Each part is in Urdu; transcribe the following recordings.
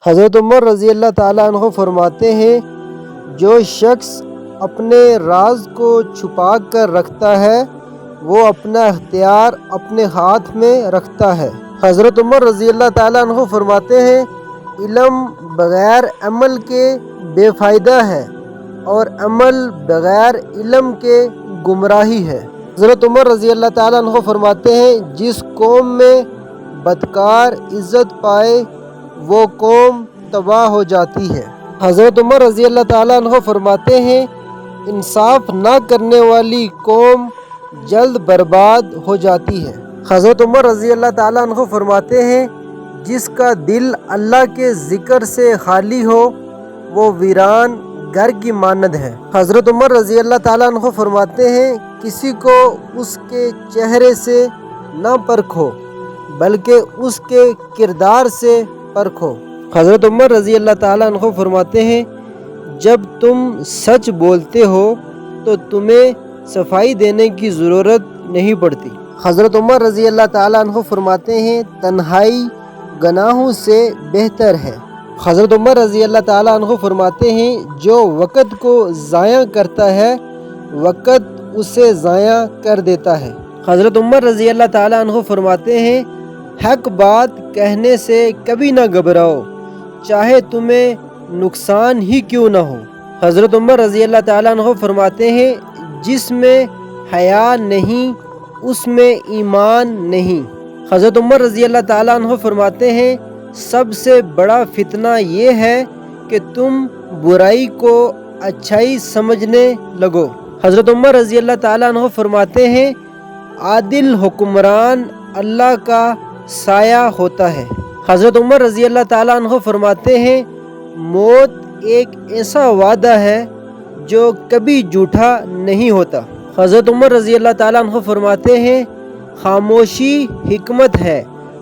حضرت عمر رضی اللہ تعالیٰ عنہ فرماتے ہیں جو شخص اپنے راز کو چھپا کر رکھتا ہے وہ اپنا اختیار اپنے ہاتھ میں رکھتا ہے۔ حضرت عمر رضی اللہ تعالیٰ عنہ فرماتے ہیں علم بغیر عمل کے بے فائدہ ہے اور عمل بغیر علم کے گمراہی ہے۔ حضرت عمر رضی اللہ تعالیٰ عنہ فرماتے ہیں جس قوم میں بدکار عزت پائے وہ قوم تباہ ہو جاتی ہے۔ حضرت عمر رضی اللہ تعالیٰ عنہ فرماتے ہیں انصاف نہ کرنے والی قوم جلد برباد ہو جاتی ہے۔ حضرت عمر رضی اللہ تعالیٰ عنہ فرماتے ہیں جس کا دل اللہ کے ذکر سے خالی ہو وہ ویران گھر کی مانند ہے۔ حضرت عمر رضی اللہ تعالیٰ عنہ فرماتے ہیں کسی کو اس کے چہرے سے نہ پرکھو بلکہ اس کے کردار سے پرکھو۔ حضرت عمر رضی اللہ تعالیٰ عنہ فرماتے ہیں جب تم سچ بولتے ہو تو تمہیں صفائی دینے کی ضرورت نہیں پڑتی۔ حضرت عمر رضی اللہ تعالیٰ عنہ فرماتے ہیں تنہائی گناہوں سے بہتر ہے۔ حضرت عمر رضی اللہ تعالیٰ عنہ فرماتے ہیں جو وقت کو ضائع کرتا ہے وقت اسے ضائع کر دیتا ہے۔ حضرت عمر رضی اللہ تعالیٰ عنہ فرماتے ہیں حق بات کہنے سے کبھی نہ گھبراؤ چاہے تمہیں نقصان ہی کیوں نہ ہو۔ حضرت عمر رضی اللہ تعالیٰ عنہ فرماتے ہیں جس میں حیا نہیں اس میں ایمان نہیں۔ حضرت عمر رضی اللہ تعالیٰ عنہ فرماتے ہیں سب سے بڑا فتنہ یہ ہے کہ تم برائی کو اچھائی سمجھنے لگو۔ حضرت عمر رضی اللہ تعالیٰ عنہ فرماتے ہیں عادل حکمران اللہ کا سایہ ہوتا ہے۔ حضرت عمر رضی اللہ تعالیٰ عنہ فرماتے ہیں موت ایک ایسا وعدہ ہے جو کبھی جھوٹا نہیں ہوتا۔ حضرت عمر رضی اللہ تعالیٰ عنہ فرماتے ہیں خاموشی حکمت ہے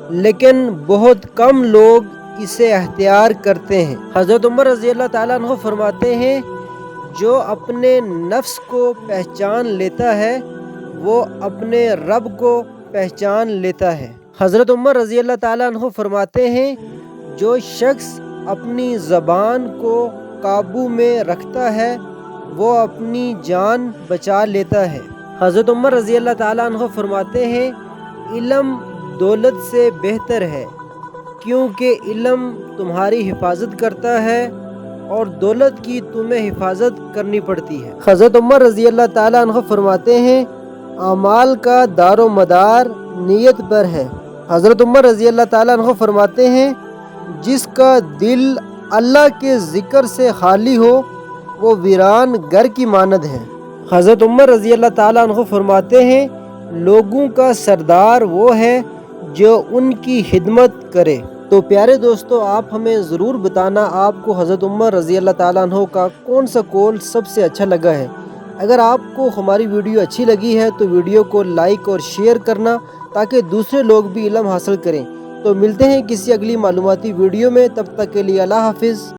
لیکن بہت کم لوگ اسے اختیار کرتے ہیں۔ حضرت عمر رضی اللہ تعالیٰ عنہ فرماتے ہیں جو اپنے نفس کو پہچان لیتا ہے وہ اپنے رب کو پہچان لیتا ہے۔ حضرت عمر رضی اللہ تعالیٰ عنہ فرماتے ہیں جو شخص اپنی زبان کو قابو میں رکھتا ہے وہ اپنی جان بچا لیتا ہے۔ حضرت عمر رضی اللہ تعالیٰ عنہ فرماتے ہیں علم دولت سے بہتر ہے کیونکہ علم تمہاری حفاظت کرتا ہے اور دولت کی تمہیں حفاظت کرنی پڑتی ہے۔ حضرت عمر رضی اللہ تعالیٰ عنہ فرماتے ہیں اعمال کا دار و مدار نیت پر ہے۔ حضرت عمر رضی اللہ تعالیٰ عنہ فرماتے ہیں جس کا دل اللہ کے ذکر سے خالی ہو وہ ویران گھر کی مانند ہے۔ حضرت عمر رضی اللہ تعالیٰ عنہ فرماتے ہیں لوگوں کا سردار وہ ہے جو ان کی خدمت کرے۔ تو پیارے دوستو آپ ہمیں ضرور بتانا آپ کو حضرت عمر رضی اللہ تعالیٰ عنہ کا کون سا قول سب سے اچھا لگا ہے۔ اگر آپ کو ہماری ویڈیو اچھی لگی ہے تو ویڈیو کو لائک اور شیئر کرنا تاکہ دوسرے لوگ بھی علم حاصل کریں۔ تو ملتے ہیں کسی اگلی معلوماتی ویڈیو میں، تب تک کے لیے اللہ حافظ۔